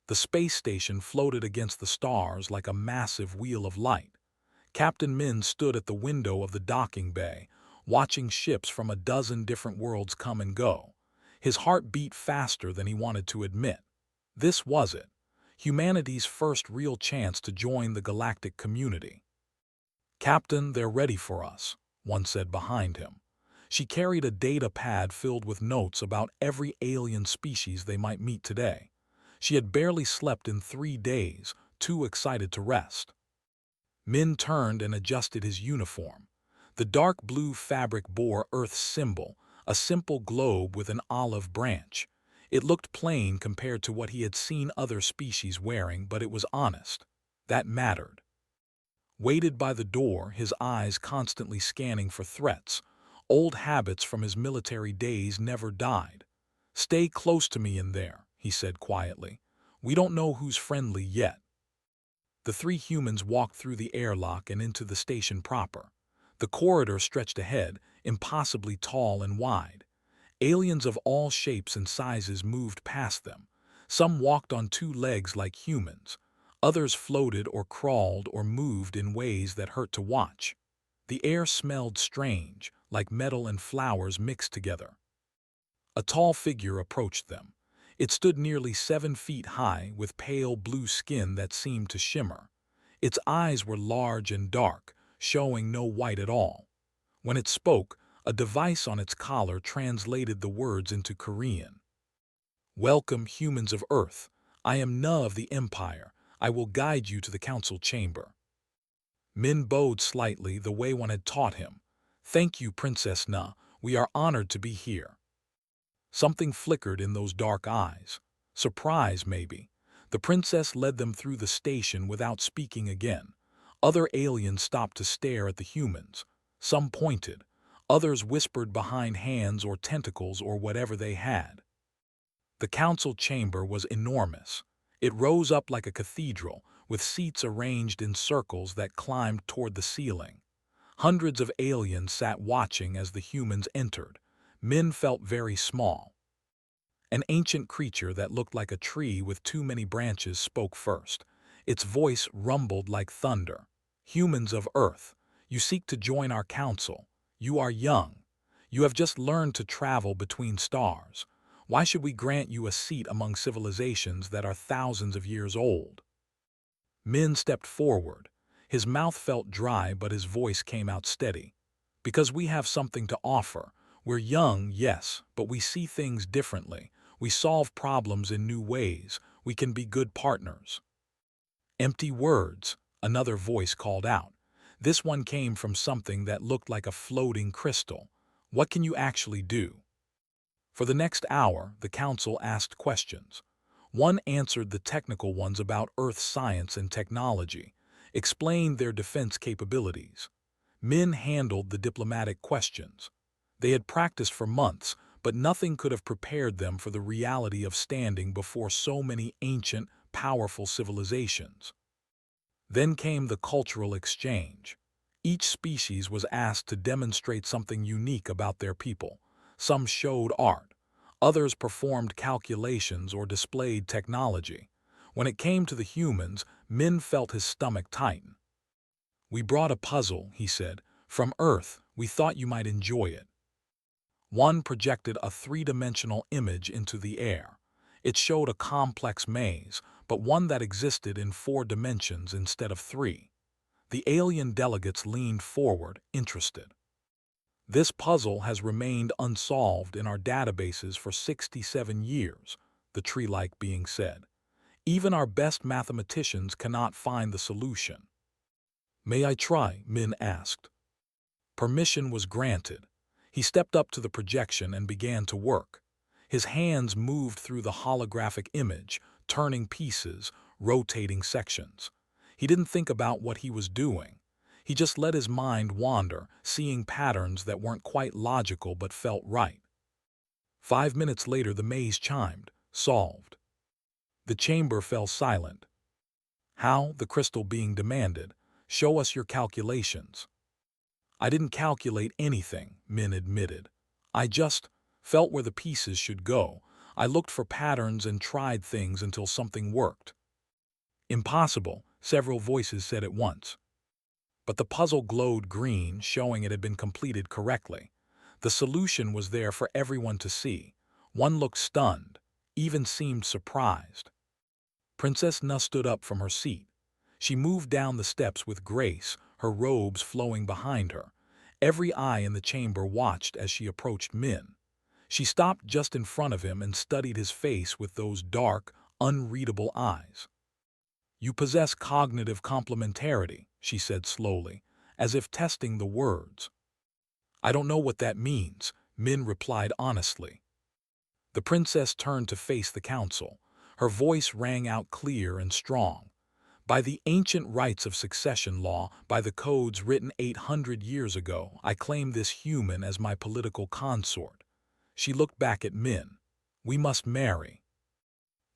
The space station floated against the stars like a massive wheel of light. Captain Min stood at the window of the docking bay, watching ships from a dozen different worlds come and go. His heart beat faster than he wanted to admit. This was it, humanity's first real chance to join the galactic community. "Captain, they're ready for us," one said behind him. She carried a data pad filled with notes about every alien species they might meet today. She had barely slept in 3 days, too excited to rest. Min turned and adjusted his uniform. The dark blue fabric bore Earth's symbol, a simple globe with an olive branch. It looked plain compared to what he had seen other species wearing, but it was honest. That mattered. Waited by the door, his eyes constantly scanning for threats. Old habits from his military days never died. "Stay close to me in there," he said quietly. "We don't know who's friendly yet." The three humans walked through the airlock and into the station proper. The corridor stretched ahead, impossibly tall and wide. Aliens of all shapes and sizes moved past them. Some walked on two legs like humans. Others floated or crawled or moved in ways that hurt to watch. The air smelled strange, like metal and flowers mixed together. A tall figure approached them. It stood nearly 7 feet high, with pale blue skin that seemed to shimmer. Its eyes were large and dark, showing no white at all. When it spoke, a device on its collar translated the words into Korean. "Welcome, humans of Earth. I am Na of the Empire. I will guide you to the council chamber." Min bowed slightly, the way one had taught him. "Thank you, Princess Na. We are honored to be here." Something flickered in those dark eyes. Surprise, maybe. The princess led them through the station without speaking again. Other aliens stopped to stare at the humans. Some pointed. Others whispered behind hands or tentacles or whatever they had. The council chamber was enormous. It rose up like a cathedral, with seats arranged in circles that climbed toward the ceiling. Hundreds of aliens sat watching as the humans entered. Min felt very small. An ancient creature that looked like a tree with too many branches spoke first. Its voice rumbled like thunder. "Humans of Earth, you seek to join our council. You are young. You have just learned to travel between stars. Why should we grant you a seat among civilizations that are thousands of years old?" Min stepped forward. His mouth felt dry, but his voice came out steady. "Because we have something to offer. We're young, yes, but we see things differently. We solve problems in new ways. We can be good partners." "Empty words," another voice called out. This one came from something that looked like a floating crystal. "What can you actually do?" For the next hour, the council asked questions. One answered the technical ones about Earth science and technology, explained their defense capabilities. Min handled the diplomatic questions. They had practiced for months, but nothing could have prepared them for the reality of standing before so many ancient, powerful civilizations. Then came the cultural exchange. Each species was asked to demonstrate something unique about their people. Some showed art. Others performed calculations or displayed technology. When it came to the humans, Min felt his stomach tighten. "We brought a puzzle," he said. "From Earth, we thought you might enjoy it." One projected a three-dimensional image into the air. It showed a complex maze, but one that existed in 4 dimensions instead of 3. The alien delegates leaned forward, interested. "This puzzle has remained unsolved in our databases for 67 years, the tree-like being said. "Even our best mathematicians cannot find the solution." "May I try?" Min asked. Permission was granted. He stepped up to the projection and began to work. His hands moved through the holographic image, turning pieces, rotating sections. He didn't think about what he was doing. He just let his mind wander, seeing patterns that weren't quite logical but felt right. 5 minutes later, the maze chimed, solved. The chamber fell silent. "How?" the crystal being demanded. "Show us your calculations." "I didn't calculate anything," Min admitted. "I just felt where the pieces should go. I looked for patterns and tried things until something worked. Impossible, several voices said at once. But the puzzle glowed green, showing it had been completed correctly. The solution was there for everyone to see. One looked stunned, even seemed surprised. Princess Na stood up from her seat. She moved down the steps with grace, her robes flowing behind her. Every eye in the chamber watched as she approached Min. She stopped just in front of him and studied his face with those dark, unreadable eyes. "You possess cognitive complementarity," she said slowly, as if testing the words. "I don't know what that means," Min replied honestly. The princess turned to face the council. Her voice rang out clear and strong. "By the ancient rights of succession law, by the codes written 800 years ago, I claim this human as my political consort." She looked back at Min. "We must marry."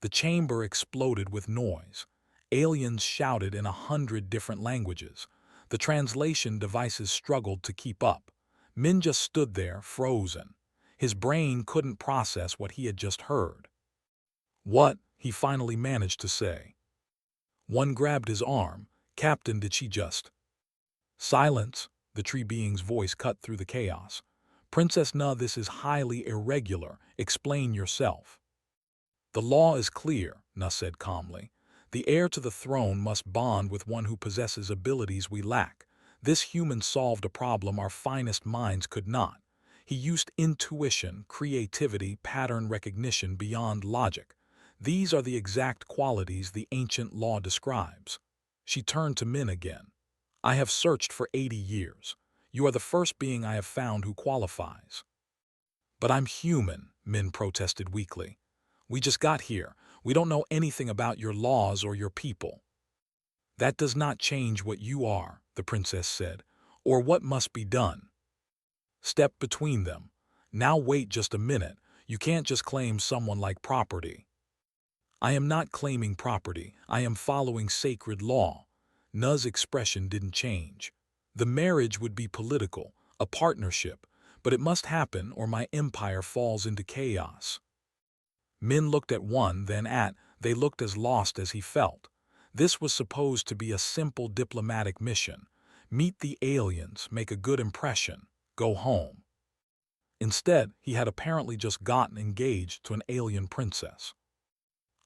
The chamber exploded with noise. Aliens shouted in 100 different languages. The translation devices struggled to keep up. Min just stood there, frozen. His brain couldn't process what he had just heard. "What?" he finally managed to say. One grabbed his arm. "Captain, did she just—" "Silence," the tree being's voice cut through the chaos. "Princess Na, this is highly irregular. Explain yourself." "The law is clear," Na said calmly. "The heir to the throne must bond with one who possesses abilities we lack. This human solved a problem our finest minds could not. He used intuition, creativity, pattern recognition beyond logic. These are the exact qualities the ancient law describes." She turned to Min again. "I have searched for 80 years. You are the first being I have found who qualifies." "But I'm human," Min protested weakly. "We just got here. We don't know anything about your laws or your people." "That does not change what you are," the princess said, "or what must be done." Step between them. "Now wait just a minute. You can't just claim someone like property." "I am not claiming property. I am following sacred law." Na's expression didn't change. "The marriage would be political, a partnership, but it must happen or my empire falls into chaos." Min looked at one, then they looked as lost as he felt. This was supposed to be a simple diplomatic mission. Meet the aliens, make a good impression, go home. Instead, he had apparently just gotten engaged to an alien princess.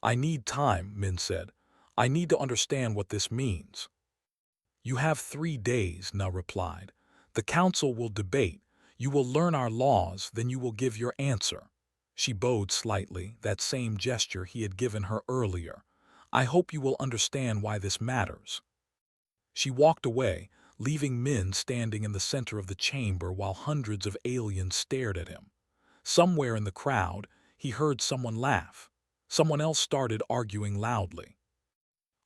"I need time," Min said. "I need to understand what this means." "You have 3 days," Na replied. "The council will debate. You will learn our laws, then you will give your answer." She bowed slightly, that same gesture he had given her earlier. "I hope you will understand why this matters." She walked away, leaving Min standing in the center of the chamber while hundreds of aliens stared at him. Somewhere in the crowd, he heard someone laugh. Someone else started arguing loudly.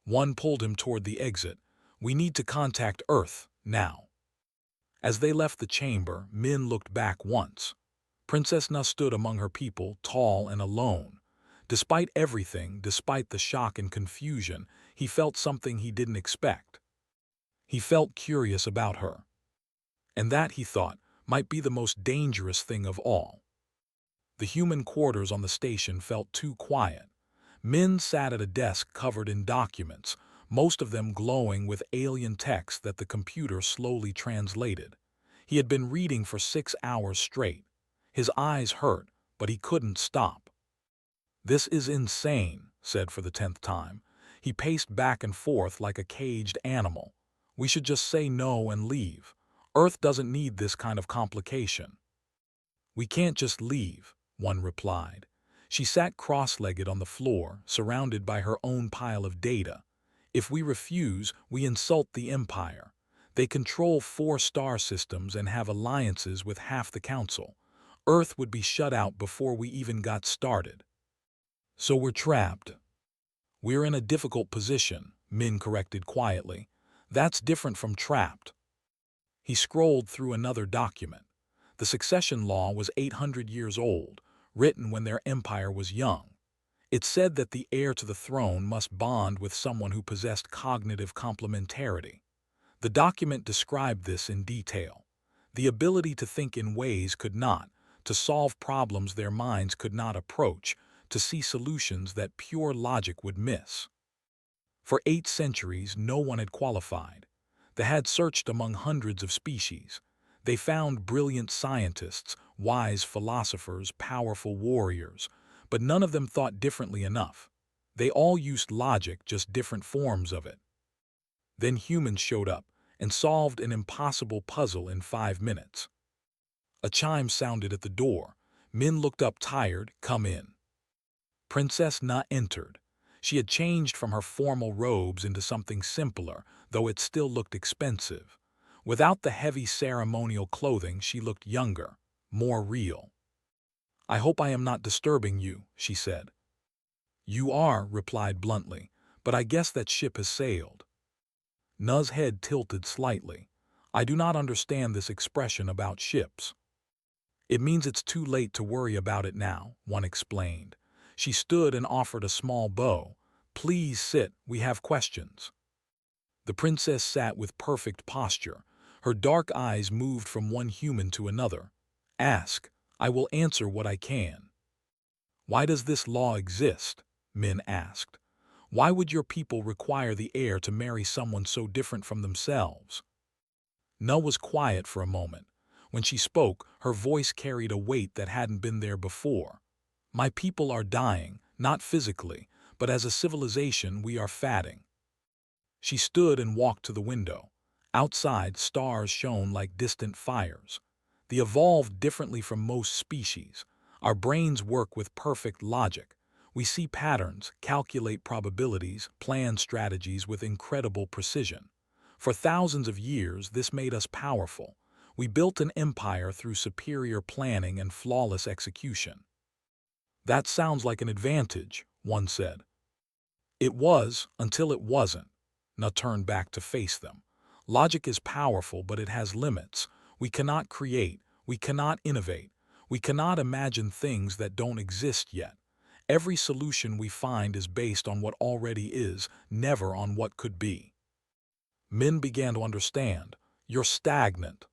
One pulled him toward the exit. "We need to contact Earth, now." As they left the chamber, Min looked back once. Princess Na stood among her people, tall and alone. Despite everything, despite the shock and confusion, he felt something he didn't expect. He felt curious about her. And that, he thought, might be the most dangerous thing of all. The human quarters on the station felt too quiet. Min sat at a desk covered in documents, most of them glowing with alien text that the computer slowly translated. He had been reading for 6 hours straight. His eyes hurt, but he couldn't stop. "This is insane," said for the 10th time. He paced back and forth like a caged animal. "We should just say no and leave. Earth doesn't need this kind of complication." "We can't just leave," one replied. She sat cross-legged on the floor, surrounded by her own pile of data. "If we refuse, we insult the Empire. They control 4 star systems and have alliances with half the council. Earth would be shut out before we even got started. So we're trapped." "We're in a difficult position," Min corrected quietly. "That's different from trapped." He scrolled through another document. The succession law was 800 years old, written when their empire was young. It said that the heir to the throne must bond with someone who possessed cognitive complementarity. The document described this in detail. The ability to think in ways to solve problems their minds could not approach, to see solutions that pure logic would miss. For 8 centuries, no one had qualified. They had searched among hundreds of species. They found brilliant scientists, wise philosophers, powerful warriors, but none of them thought differently enough. They all used logic, just different forms of it. Then humans showed up and solved an impossible puzzle in 5 minutes. A chime sounded at the door. Min looked up tired. "Come in." Princess Na entered. She had changed from her formal robes into something simpler, though it still looked expensive. Without the heavy ceremonial clothing, she looked younger, more real. "I hope I am not disturbing you," she said. "You are," replied bluntly, "but I guess that ship has sailed." Na's head tilted slightly. "I do not understand this expression about ships." "It means it's too late to worry about it now," one explained. She stood and offered a small bow. "Please sit, we have questions." The princess sat with perfect posture. Her dark eyes moved from one human to another. "Ask. I will answer what I can." "Why does this law exist?" Min asked. "Why would your people require the heir to marry someone so different from themselves?" Na was quiet for a moment. When she spoke, her voice carried a weight that hadn't been there before. "My people are dying, not physically, but as a civilization we are fatting." She stood and walked to the window. Outside, stars shone like distant fires. They evolved differently from most species. Our brains work with perfect logic. We see patterns, calculate probabilities, plan strategies with incredible precision. For thousands of years, this made us powerful. We built an empire through superior planning and flawless execution. "That sounds like an advantage," one said. "It was, until it wasn't." Na turned back to face them. "Logic is powerful, but it has limits. We cannot create, we cannot innovate, we cannot imagine things that don't exist yet. Every solution we find is based on what already is, never on what could be." Min began to understand. "You're stagnant."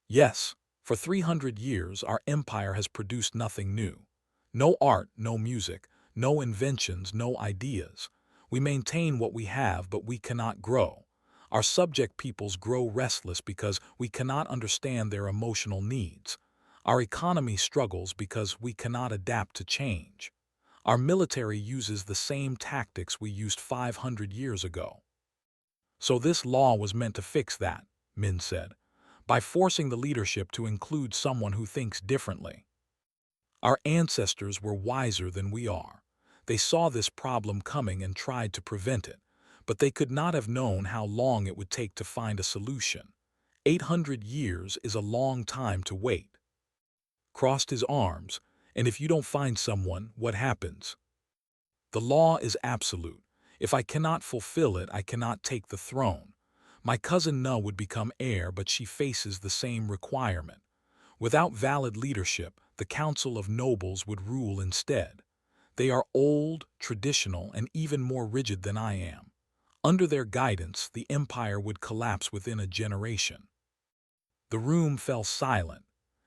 "Yes, for 300 years our empire has produced nothing new. No art, no music, no inventions, no ideas. We maintain what we have, but we cannot grow. Our subject peoples grow restless because we cannot understand their emotional needs. Our economy struggles because we cannot adapt to change. Our military uses the same tactics we used 500 years ago." "So this law was meant to fix that," Min said, "by forcing the leadership to include someone who thinks differently." "Our ancestors were wiser than we are. They saw this problem coming and tried to prevent it, but they could not have known how long it would take to find a solution. 800 years is a long time to wait." Crossed his arms. "And if you don't find someone, what happens?" "The law is absolute. If I cannot fulfill it, I cannot take the throne. My cousin Na would become heir, but she faces the same requirement. Without valid leadership, the Council of Nobles would rule instead. They are old, traditional, and even more rigid than I am. Under their guidance, the empire would collapse within a generation." The room fell silent.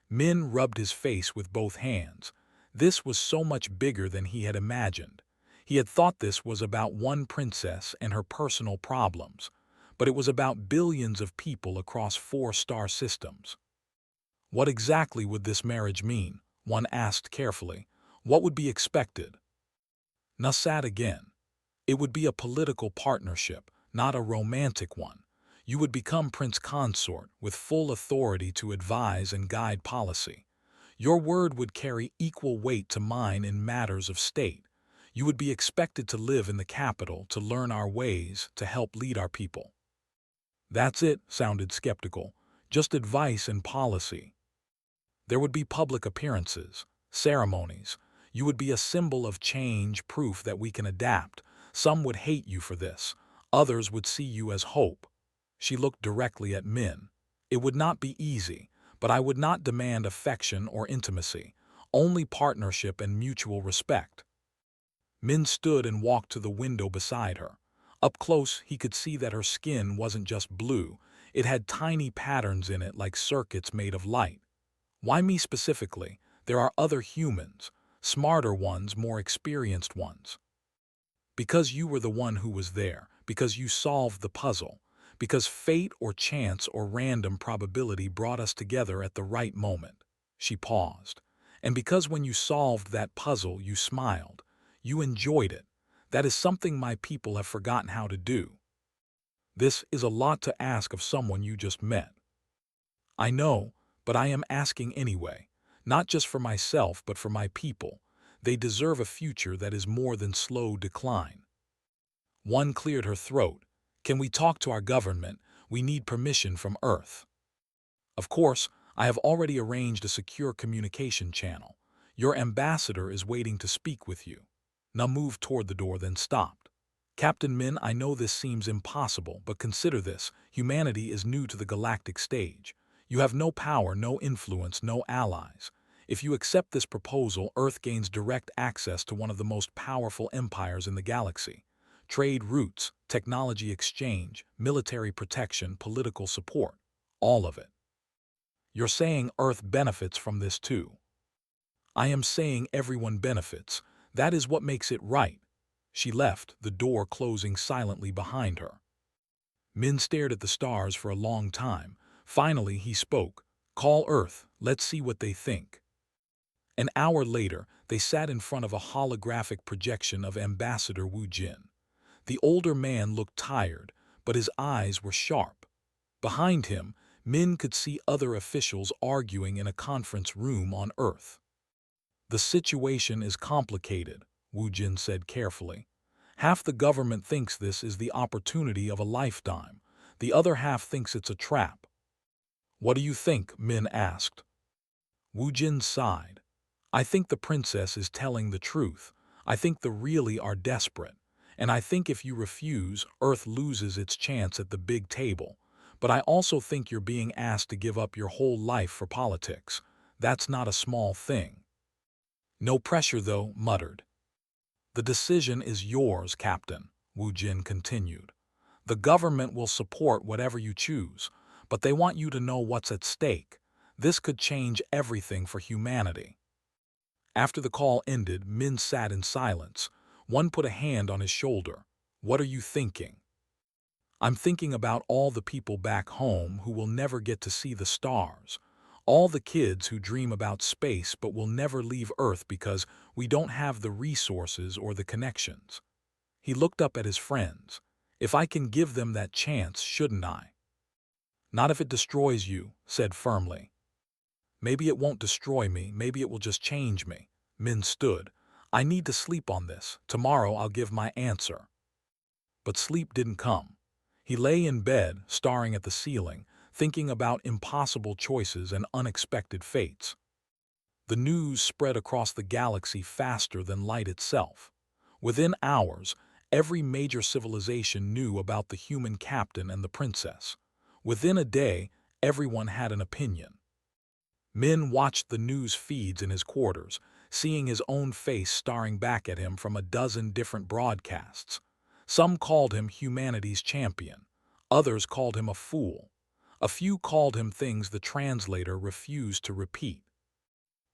Min rubbed his face with both hands. This was so much bigger than he had imagined. He had thought this was about one princess and her personal problems, but it was about billions of people across 4-star systems. "What exactly would this marriage mean?" one asked carefully. "What would be expected?" Na sat again. "It would be a political partnership, not a romantic one. You would become prince consort with full authority to advise and guide policy. Your word would carry equal weight to mine in matters of state. You would be expected to live in the capital, to learn our ways, to help lead our people." "That's it," sounded skeptical. "Just advice and policy." "There would be public appearances, ceremonies. You would be a symbol of change, proof that we can adapt. Some would hate you for this. Others would see you as hope." She looked directly at Min. "It would not be easy, but I would not demand affection or intimacy, only partnership and mutual respect." Min stood and walked to the window beside her. Up close, he could see that her skin wasn't just blue. It had tiny patterns in it like circuits made of light. "Why me specifically? There are other humans. smarter ones, more experienced ones. Because you were the one who was there, because you solved the puzzle, because fate or chance or random probability brought us together at the right moment. She paused. And because when you solved that puzzle, you smiled, you enjoyed it. That is something my people have forgotten how to do. This is a lot to ask of someone you just met. I know, but I am asking anyway, not just for myself, but for my people. They deserve a future that is more than slow decline. One cleared her throat. Can we talk to our government? We need permission from Earth. Of course, I have already arranged a secure communication channel. Your ambassador is waiting to speak with you. Na moved toward the door, then stopped. Captain Min, I know this seems impossible, but consider this. Humanity is new to the galactic stage. You have no power, no influence, no allies. If you accept this proposal, Earth gains direct access to one of the most powerful empires in the galaxy. Trade routes, technology exchange, military protection, political support. All of it. You're saying Earth benefits from this too. I am saying everyone benefits. That is what makes it right. She left, the door closing silently behind her. Min stared at the stars for a long time. Finally, he spoke. Call Earth, let's see what they think. An hour later, they sat in front of a holographic projection of Ambassador Wu Jin. The older man looked tired, but his eyes were sharp. Behind him, Min could see other officials arguing in a conference room on Earth. The situation is complicated, Wu Jin said carefully. Half the government thinks this is the opportunity of a lifetime. The other half thinks it's a trap. What do you think? Min asked. Wu Jin sighed. I think the princess is telling the truth. I think the really are desperate. And I think if you refuse, Earth loses its chance at the big table. But I also think you're being asked to give up your whole life for politics. That's not a small thing. No pressure, though, muttered. The decision is yours, Captain, Wu Jin continued. The government will support whatever you choose, but they want you to know what's at stake. This could change everything for humanity. After the call ended, Min sat in silence. One put a hand on his shoulder. What are you thinking? I'm thinking about all the people back home who will never get to see the stars. All the kids who dream about space but will never leave Earth because we don't have the resources or the connections. He looked up at his friends. If I can give them that chance, shouldn't I? Not if it destroys you, said firmly. Maybe it won't destroy me, maybe it will just change me. Min stood. I need to sleep on this. Tomorrow I'll give my answer. But sleep didn't come. He lay in bed, staring at the ceiling, thinking about impossible choices and unexpected fates. The news spread across the galaxy faster than light itself. Within hours, every major civilization knew about the human captain and the princess. Within a day, everyone had an opinion. Min watched the news feeds in his quarters, seeing his own face staring back at him from a dozen different broadcasts. Some called him humanity's champion. Others called him a fool. A few called him things the translator refused to repeat.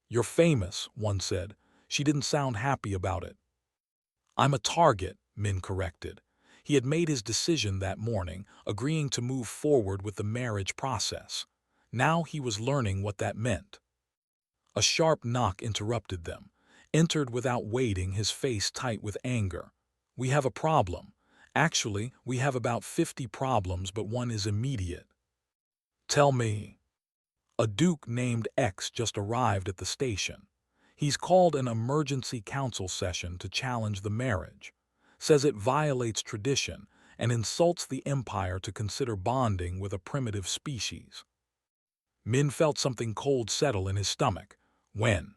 You're famous, one said. She didn't sound happy about it. I'm a target, Min corrected. He had made his decision that morning, agreeing to move forward with the marriage process. Now he was learning what that meant. A sharp knock interrupted them. Entered without waiting, his face tight with anger. We have a problem. Actually, we have about 50 problems, but one is immediate. Tell me. A duke named X just arrived at the station. He's called an emergency council session to challenge the marriage. Says it violates tradition and insults the empire to consider bonding with a primitive species. Min felt something cold settle in his stomach. When?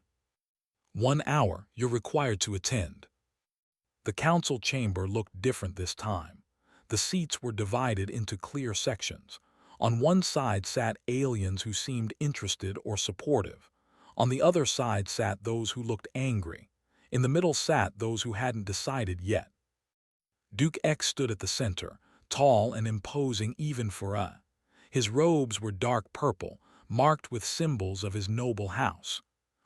1 hour, you're required to attend. The council chamber looked different this time. The seats were divided into clear sections. On one side sat aliens who seemed interested or supportive. On the other side sat those who looked angry. In the middle sat those who hadn't decided yet. Duke X stood at the center, tall and imposing even for a. His robes were dark purple, marked with symbols of his noble house.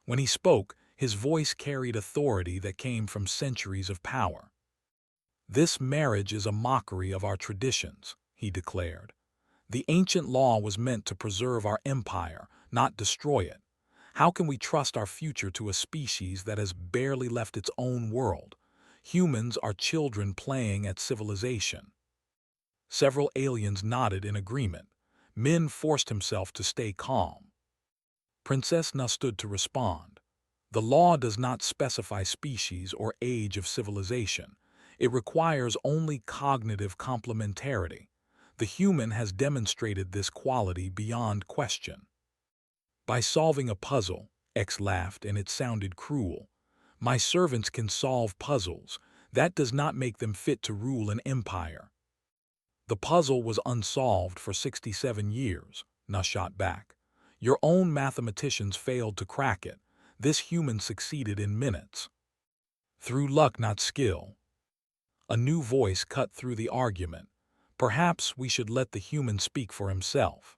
When he spoke, His voice carried authority that came from centuries of power. "This marriage is a mockery of our traditions," he declared. "The ancient law was meant to preserve our empire, not destroy it. How can we trust our future to a species that has barely left its own world? Humans are children playing at civilization." Several aliens nodded in agreement. Min forced himself to stay calm. Princess Na stood to respond. "The law does not specify species or age of civilization. It requires only cognitive complementarity. The human has demonstrated this quality beyond question." "By solving a puzzle," X laughed, and it sounded cruel. "My servants can solve puzzles. That does not make them fit to rule an empire." "The puzzle was unsolved for 67 years, Na shot back. "Your own mathematicians failed to crack it. This human succeeded in minutes." "Through luck, not skill." A new voice cut through the argument. "Perhaps we should let the human speak for himself."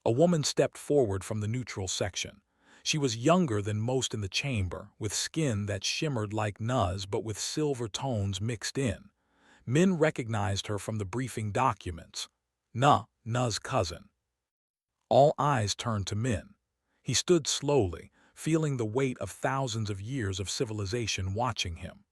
A woman stepped forward from the neutral section. She was younger than most in the chamber, with skin that shimmered like Na's but with silver tones mixed in. Min recognized her from the briefing documents. Na's cousin. All eyes turned to Min. He stood slowly, feeling the weight of thousands of years of civilization watching him.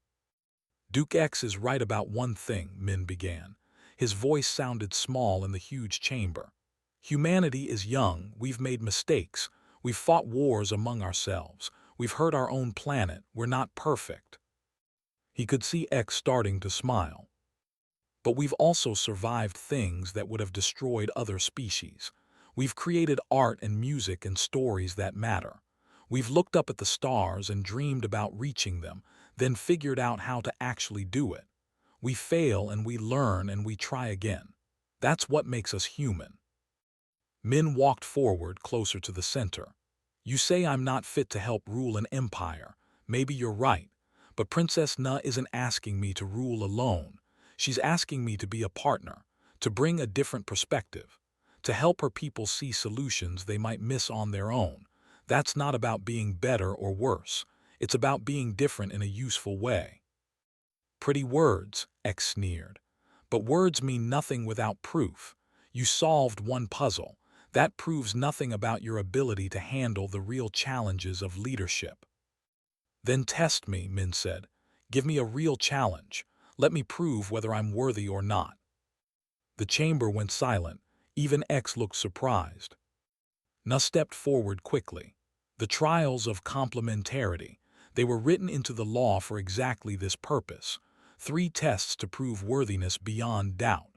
"Duke X is right about one thing," Min began. His voice sounded small in the huge chamber. "Humanity is young, we've made mistakes, we've fought wars among ourselves, we've hurt our own planet, we're not perfect." He could see X starting to smile. "But we've also survived things that would have destroyed other species. We've created art and music and stories that matter. We've looked up at the stars and dreamed about reaching them, then figured out how to actually do it. We fail and we learn and we try again. That's what makes us human." Min walked forward, closer to the center. "You say I'm not fit to help rule an empire. Maybe you're right. But Princess Na isn't asking me to rule alone. She's asking me to be a partner, to bring a different perspective, to help her people see solutions they might miss on their own. That's not about being better or worse. It's about being different in a useful way." "Pretty words," X sneered. "But words mean nothing without proof. You solved one puzzle. That proves nothing about your ability to handle the real challenges of leadership." "Then test me," Min said. "Give me a real challenge. Let me prove whether I'm worthy or not." The chamber went silent. Even X looked surprised. Na stepped forward quickly. "The trials of complementarity. They were written into the law for exactly this purpose. 3 tests to prove worthiness beyond doubt."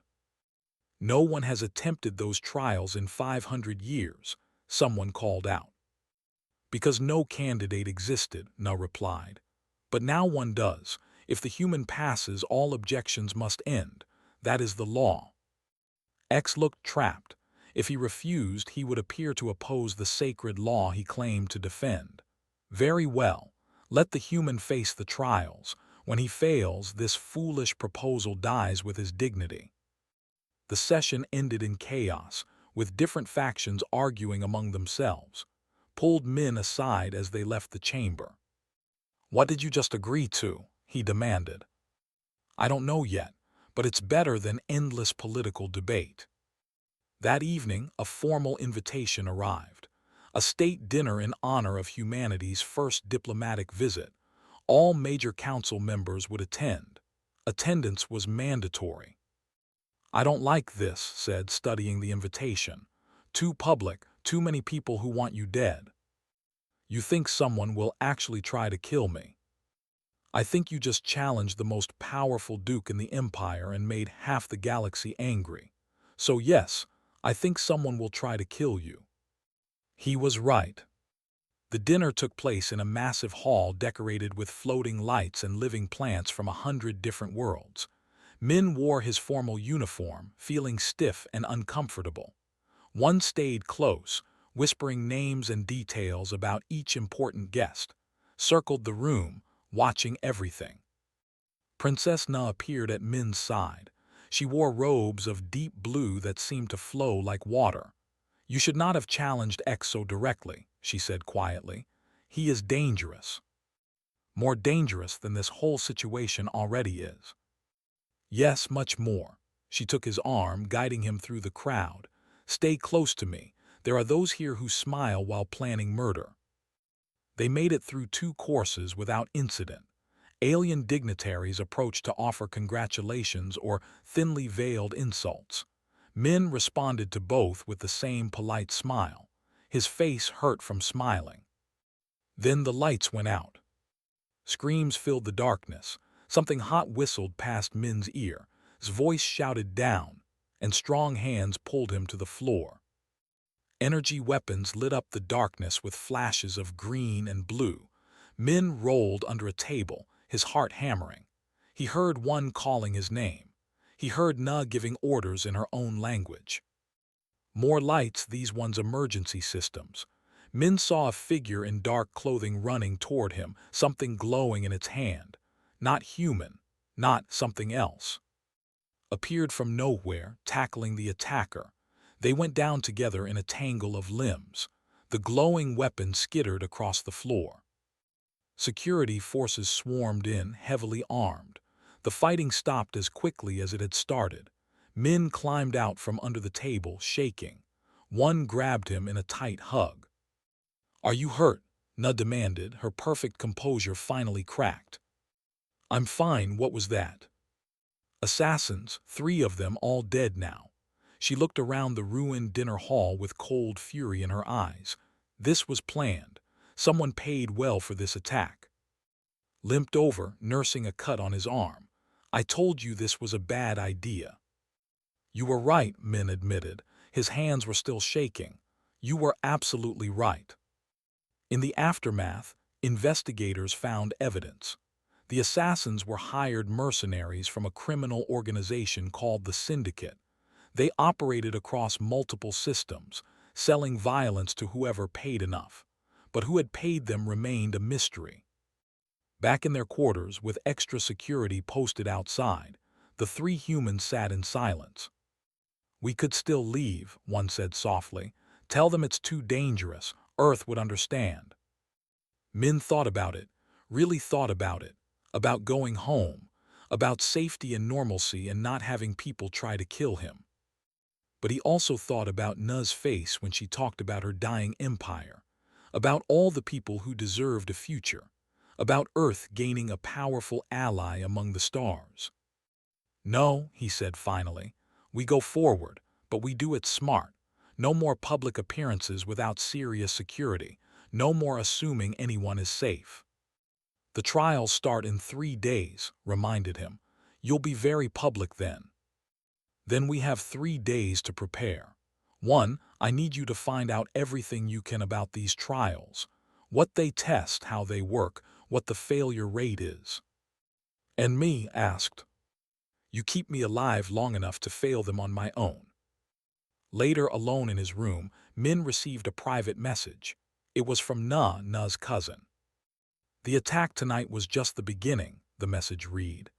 "No one has attempted those trials in 500 years, someone called out. "Because no candidate existed," Na replied. "But now one does. If the human passes, all objections must end. That is the law." X looked trapped. If he refused, he would appear to oppose the sacred law he claimed to defend. "Very well. Let the human face the trials. When he fails, this foolish proposal dies with his dignity." The session ended in chaos, with different factions arguing among themselves. Pulled Min aside as they left the chamber. "What did you just agree to?" he demanded. "I don't know yet, but it's better than endless political debate." That evening, a formal invitation arrived. A state dinner in honor of humanity's first diplomatic visit. All major council members would attend. Attendance was mandatory. "I don't like this," said, studying the invitation. "Too public, too many people who want you dead." "You think someone will actually try to kill me?" "I think you just challenged the most powerful duke in the empire and made half the galaxy angry. So yes, I think someone will try to kill you." He was right. The dinner took place in a massive hall decorated with floating lights and living plants from 100 different worlds. Min wore his formal uniform, feeling stiff and uncomfortable. One stayed close, whispering names and details about each important guest, circled the room, watching everything. Princess Na appeared at Min's side. She wore robes of deep blue that seemed to flow like water. "You should not have challenged X so directly," she said quietly. He is dangerous. More dangerous than this whole situation already is. Yes, much more. She took his arm, guiding him through the crowd. Stay close to me. There are those here who smile while planning murder. They made it through 2 courses without incident. Alien dignitaries approached to offer congratulations or thinly veiled insults. Min responded to both with the same polite smile. His face hurt from smiling. Then the lights went out. Screams filled the darkness. Something hot whistled past Min's ear. His voice shouted down, and strong hands pulled him to the floor. Energy weapons lit up the darkness with flashes of green and blue. Min rolled under a table, his heart hammering. He heard one calling his name. He heard Na giving orders in her own language. More lights, these ones emergency systems. Min saw a figure in dark clothing running toward him, something glowing in its hand. Not human, not something else. Appeared from nowhere, tackling the attacker. They went down together in a tangle of limbs. The glowing weapon skittered across the floor. Security forces swarmed in, heavily armed. The fighting stopped as quickly as it had started. Min climbed out from under the table, shaking. One grabbed him in a tight hug. "Are you hurt?" Na demanded, her perfect composure finally cracked. "I'm fine, what was that?" Assassins, 3 of them, all dead now. She looked around the ruined dinner hall with cold fury in her eyes. This was planned. Someone paid well for this attack. Limped over, nursing a cut on his arm. "I told you this was a bad idea." "You were right," Min admitted. His hands were still shaking. "You were absolutely right." In the aftermath, investigators found evidence. The assassins were hired mercenaries from a criminal organization called the Syndicate. They operated across multiple systems, selling violence to whoever paid enough. But who had paid them remained a mystery. Back in their quarters, with extra security posted outside, the 3 humans sat in silence. "We could still leave," one said softly. "Tell them it's too dangerous. Earth would understand." Min thought about it, really thought about it, about going home, about safety and normalcy and not having people try to kill him. But he also thought about Na's face when she talked about her dying empire, about all the people who deserved a future, about Earth gaining a powerful ally among the stars. "No," he said finally, "we go forward, but we do it smart. No more public appearances without serious security. No more assuming anyone is safe." "The trials start in 3 days," reminded him. "You'll be very public then." "Then we have 3 days to prepare. 1, I need you to find out everything you can about these trials. What they test, how they work, what the failure rate is." "And me?" asked. "You keep me alive long enough to fail them on my own." Later, alone in his room, Min received a private message. It was from Na's cousin. "The attack tonight was just the beginning," the message read.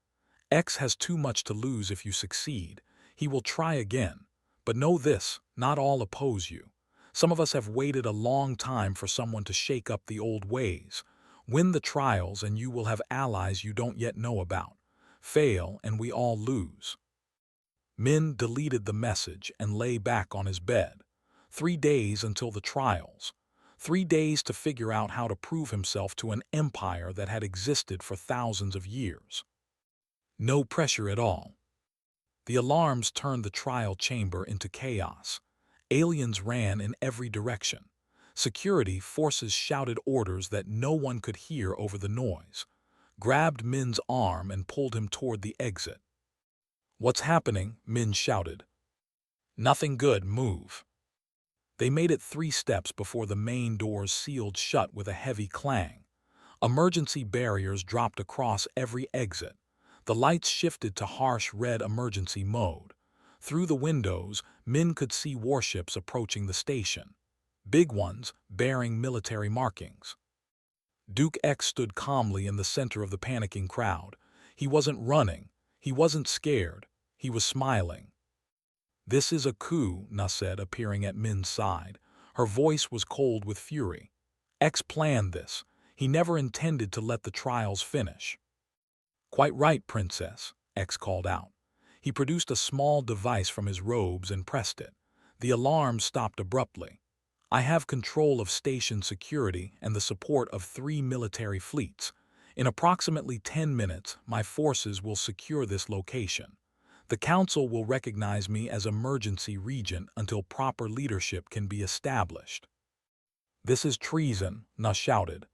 "X has too much to lose if you succeed. He will try again. But know this, not all oppose you. Some of us have waited a long time for someone to shake up the old ways. Win the trials and you will have allies you don't yet know about. Fail and we all lose." Min deleted the message and lay back on his bed. 3 days until the trials. 3 days to figure out how to prove himself to an empire that had existed for thousands of years. No pressure at all. The alarms turned the trial chamber into chaos. Aliens ran in every direction. Security forces shouted orders that no one could hear over the noise. Grabbed Min's arm and pulled him toward the exit. "What's happening?" Min shouted. "Nothing good, move." They made it 3 steps before the main doors sealed shut with a heavy clang. Emergency barriers dropped across every exit. The lights shifted to harsh red emergency mode. Through the windows, Min could see warships approaching the station. Big ones, bearing military markings. Duke X stood calmly in the center of the panicking crowd. He wasn't running. He wasn't scared. He was smiling. "This is a coup," Na said, appearing at Min's side. Her voice was cold with fury. X planned this. He never intended to let the trials finish. Quite right, Princess, X called out. He produced a small device from his robes and pressed it. The alarm stopped abruptly. I have control of station security and the support of 3 military fleets. In approximately 10 minutes, my forces will secure this location. The Council will recognize me as emergency regent until proper leadership can be established. This is treason, Na shouted.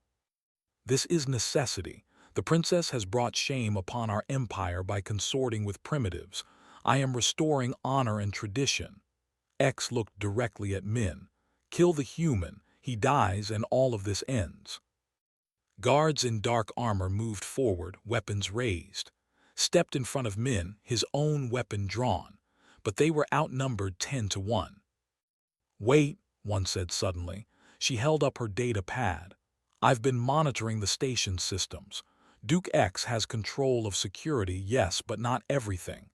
This is necessity. The princess has brought shame upon our empire by consorting with primitives. I am restoring honor and tradition. X looked directly at Min. Kill the human, he dies and all of this ends. Guards in dark armor moved forward, weapons raised. Stepped in front of Min, his own weapon drawn. But they were outnumbered 10-1. Wait, one said suddenly. She held up her data pad. I've been monitoring the station systems. Duke X has control of security, yes, but not everything.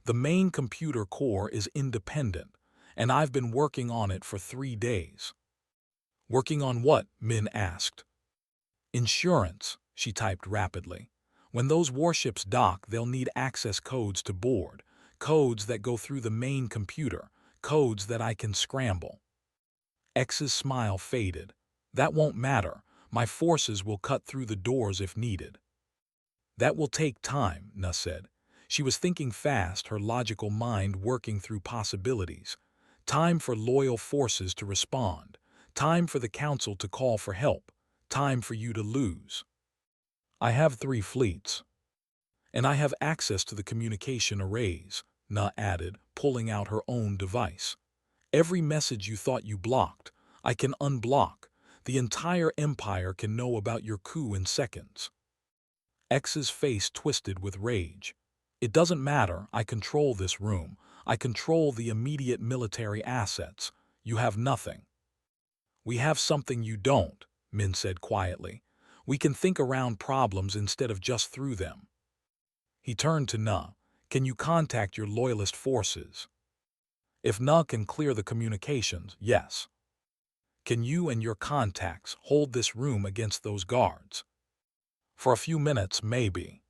The main computer core is independent, and I've been working on it for 3 days. Working on what? Min asked. Insurance, she typed rapidly. When those warships dock, they'll need access codes to board, codes that go through the main computer, codes that I can scramble. X's smile faded. That won't matter. My forces will cut through the doors if needed. That will take time, Na said. She was thinking fast, her logical mind working through possibilities. Time for loyal forces to respond. Time for the Council to call for help. Time for you to lose. I have 3 fleets. And I have access to the communication arrays, Na added, pulling out her own device. Every message you thought you blocked, I can unblock. The entire empire can know about your coup in seconds. X's face twisted with rage. It doesn't matter, I control this room. I control the immediate military assets. You have nothing. We have something you don't, Min said quietly. We can think around problems instead of just through them. He turned to Na. Can you contact your loyalist forces? If Na can clear the communications, yes. Can you and your contacts hold this room against those guards? For a few minutes, maybe.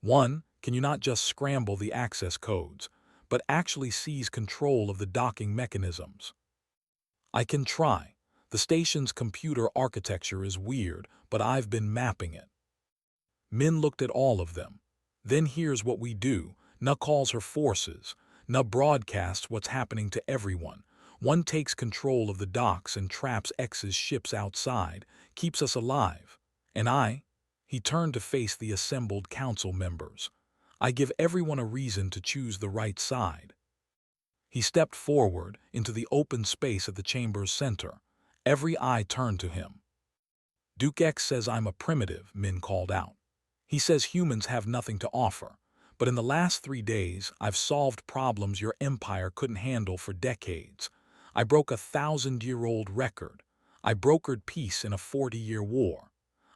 1. Can you not just scramble the access codes, but actually seize control of the docking mechanisms? I can try. The station's computer architecture is weird, but I've been mapping it. Min looked at all of them. Then here's what we do. Na calls her forces. Na broadcasts what's happening to everyone. One takes control of the docks and traps X's ships outside, keeps us alive. And he turned to face the assembled council members. I give everyone a reason to choose the right side. He stepped forward into the open space at the chamber's center. Every eye turned to him. Duke X says I'm a primitive, Min called out. He says humans have nothing to offer. But in the last 3 days, I've solved problems your empire couldn't handle for decades. I broke a 1,000-year-old record. I brokered peace in a 40-year war.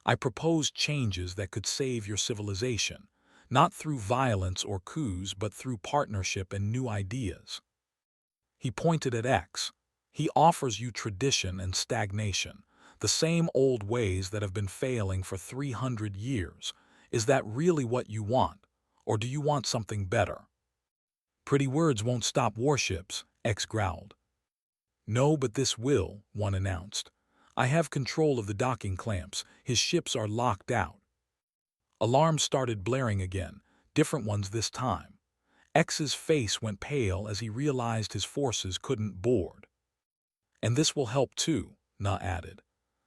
I proposed changes that could save your civilization, not through violence or coups, but through partnership and new ideas. He pointed at X. He offers you tradition and stagnation, the same old ways that have been failing for 300 years. Is that really what you want, or do you want something better? Pretty words won't stop warships, X growled. No, but this will, one announced. I have control of the docking clamps. His ships are locked out. Alarms started blaring again, different ones this time. X's face went pale as he realized his forces couldn't board. And this will help too, Na added.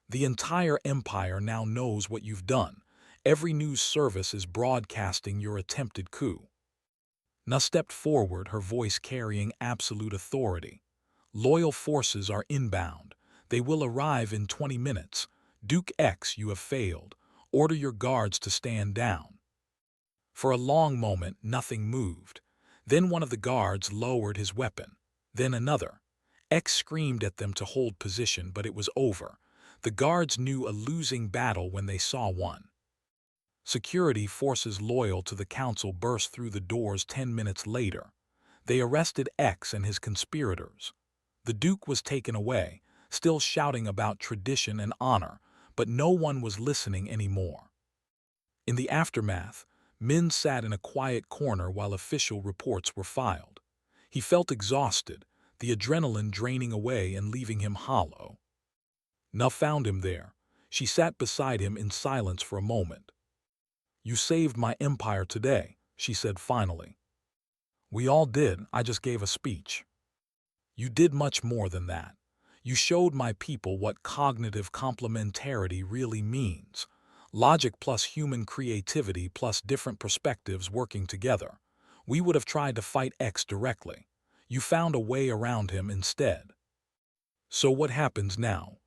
The entire empire now knows what you've done. Every news service is broadcasting your attempted coup. Na stepped forward, her voice carrying absolute authority. Loyal forces are inbound. They will arrive in 20 minutes. Duke X, you have failed. Order your guards to stand down. For a long moment, nothing moved. Then one of the guards lowered his weapon. Then another. X screamed at them to hold position, but it was over. The guards knew a losing battle when they saw one. Security forces loyal to the council burst through the doors 10 minutes later. They arrested X and his conspirators. The Duke was taken away. still shouting about tradition and honor, but no one was listening anymore. In the aftermath, Min sat in a quiet corner while official reports were filed. He felt exhausted, the adrenaline draining away and leaving him hollow. Na found him there. She sat beside him in silence for a moment. "You saved my empire today," she said finally. "We all did, I just gave a speech." "You did much more than that. You showed my people what cognitive complementarity really means. Logic plus human creativity plus different perspectives working together. We would have tried to fight X directly. You found a way around him instead." "So what happens now?"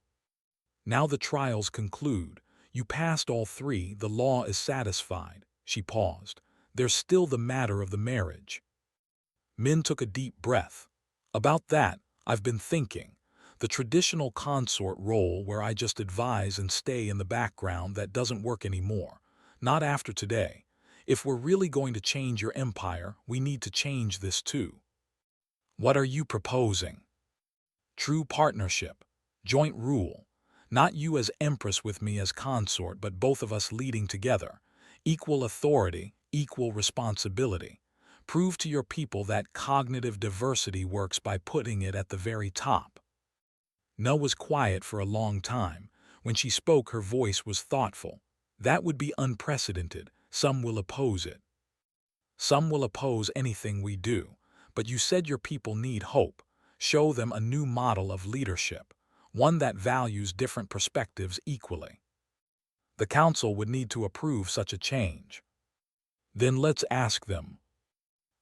"Now the trials conclude. You passed all three, the law is satisfied." She paused. "There's still the matter of the marriage." Min took a deep breath. "About that, I've been thinking. The traditional consort role where I just advise and stay in the background, that doesn't work anymore. Not after today. If we're really going to change your empire, we need to change this too." "What are you proposing?" "True partnership. Joint rule. Not you as empress with me as consort, but both of us leading together. Equal authority, equal responsibility. Prove to your people that cognitive diversity works by putting it at the very top." Na was quiet for a long time. When she spoke, her voice was thoughtful. "That would be unprecedented. Some will oppose it. Some will oppose anything we do. But you said your people need hope. Show them a new model of leadership, one that values different perspectives equally. The council would need to approve such a change." "Then let's ask them."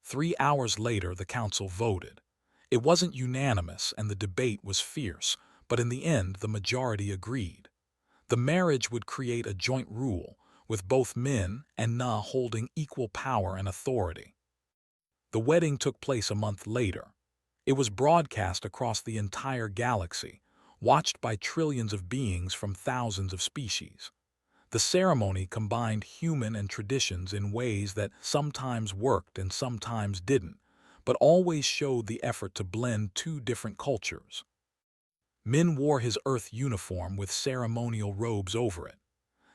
3 hours later, the council voted. It wasn't unanimous and the debate was fierce, but in the end the majority agreed. The marriage would create a joint rule, with both Min and Na holding equal power and authority. The wedding took place a month later. It was broadcast across the entire galaxy, watched by trillions of beings from thousands of species. The ceremony combined human and traditions in ways that sometimes worked and sometimes didn't, but always showed the effort to blend two different cultures. Min wore his Earth uniform with ceremonial robes over it.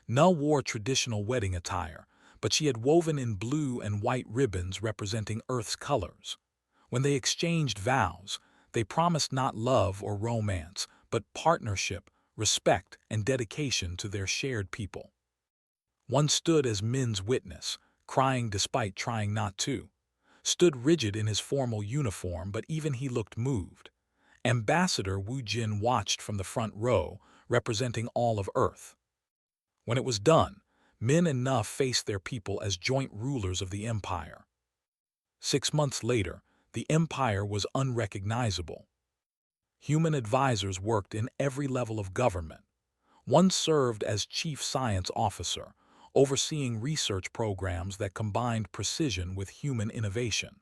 Na wore traditional wedding attire, but she had woven in blue and white ribbons representing Earth's colors. When they exchanged vows, they promised not love or romance, but partnership, respect, and dedication to their shared people. One stood as Min's witness, crying despite trying not to. Stood rigid in his formal uniform, but even he looked moved. Ambassador Wu Jin watched from the front row, representing all of Earth. When it was done, Min and Na faced their people as joint rulers of the empire. 6 months later, the empire was unrecognizable. Human advisors worked in every level of government. One served as chief science officer, overseeing research programs that combined precision with human innovation.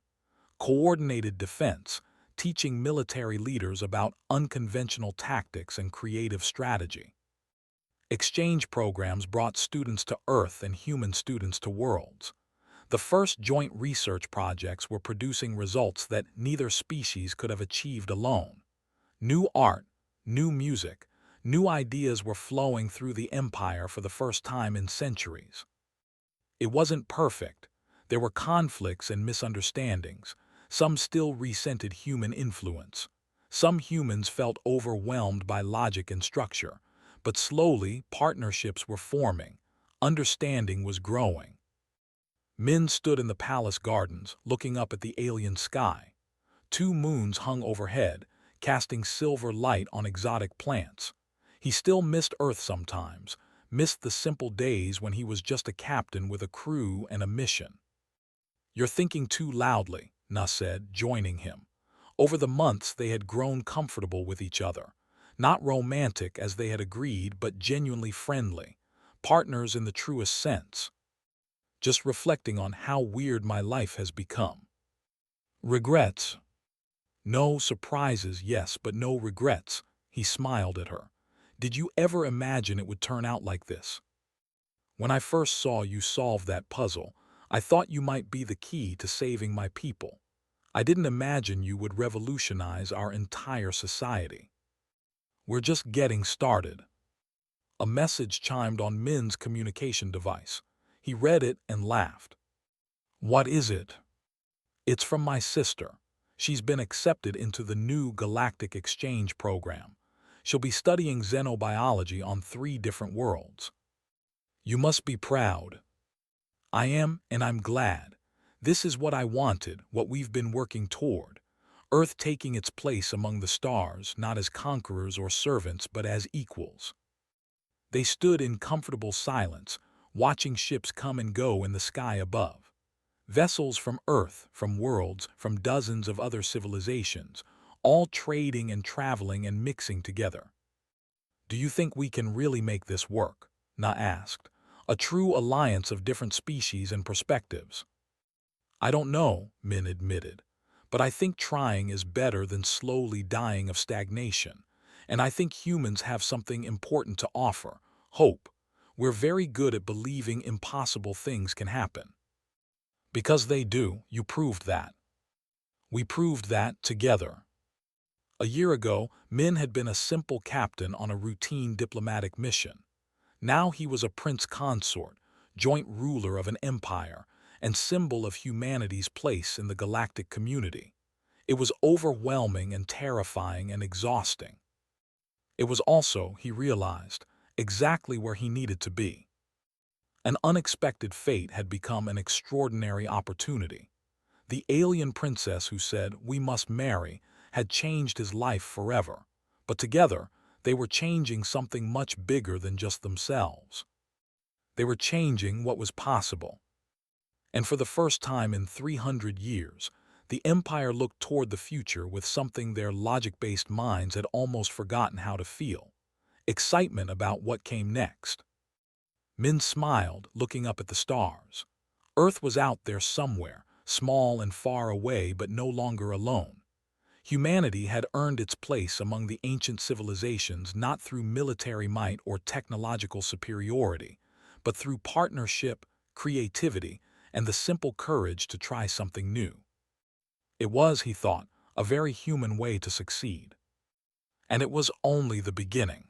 Coordinated defense, teaching military leaders about unconventional tactics and creative strategy. Exchange programs brought students to Earth and human students to worlds. The first joint research projects were producing results that neither species could have achieved alone. New art, new music, new ideas were flowing through the empire for the first time in centuries. It wasn't perfect. There were conflicts and misunderstandings. Some still resented human influence. Some humans felt overwhelmed by logic and structure. But slowly, partnerships were forming. Understanding was growing. Min stood in the palace gardens, looking up at the alien sky. 2 moons hung overhead, casting silver light on exotic plants. He still missed Earth sometimes, missed the simple days when he was just a captain with a crew and a mission. "You're thinking too loudly," Na said, joining him. Over the months they had grown comfortable with each other. Not romantic as they had agreed, but genuinely friendly. Partners in the truest sense. "Just reflecting on how weird my life has become." "Regrets?" "No surprises, yes, but no regrets." He smiled at her. "Did you ever imagine it would turn out like this? When I first saw you solve that puzzle, I thought you might be the key to saving my people. I didn't imagine you would revolutionize our entire society." We're just getting started." A message chimed on Min's communication device. He read it and laughed. "What is it?" "It's from my sister. She's been accepted into the new Galactic Exchange program. She'll be studying xenobiology on 3 different worlds." "You must be proud." "I am, and I'm glad. This is what I wanted, what we've been working toward. Earth taking its place among the stars, not as conquerors or servants, but as equals." They stood in comfortable silence, watching ships come and go in the sky above. Vessels from Earth, from worlds, from dozens of other civilizations, all trading and traveling and mixing together. "Do you think we can really make this work?" Na asked. "A true alliance of different species and perspectives." "I don't know," Min admitted. "But I think trying is better than slowly dying of stagnation. And I think humans have something important to offer: hope. We're very good at believing impossible things can happen." "Because they do, you proved that." "We proved that together." A year ago, Min had been a simple captain on a routine diplomatic mission. Now he was a prince consort, joint ruler of an empire, and symbol of humanity's place in the galactic community. It was overwhelming and terrifying and exhausting. It was also, he realized, exactly where he needed to be. An unexpected fate had become an extraordinary opportunity. The alien princess who said, "We must marry," had changed his life forever. But together, they were changing something much bigger than just themselves. They were changing what was possible. And for the first time in 300 years, the Empire looked toward the future with something their logic-based minds had almost forgotten how to feel: excitement about what came next. Min smiled, looking up at the stars. Earth was out there somewhere, small and far away, but no longer alone. Humanity had earned its place among the ancient civilizations not through military might or technological superiority, but through partnership, creativity, and the simple courage to try something new. It was, he thought, a very human way to succeed. And it was only the beginning.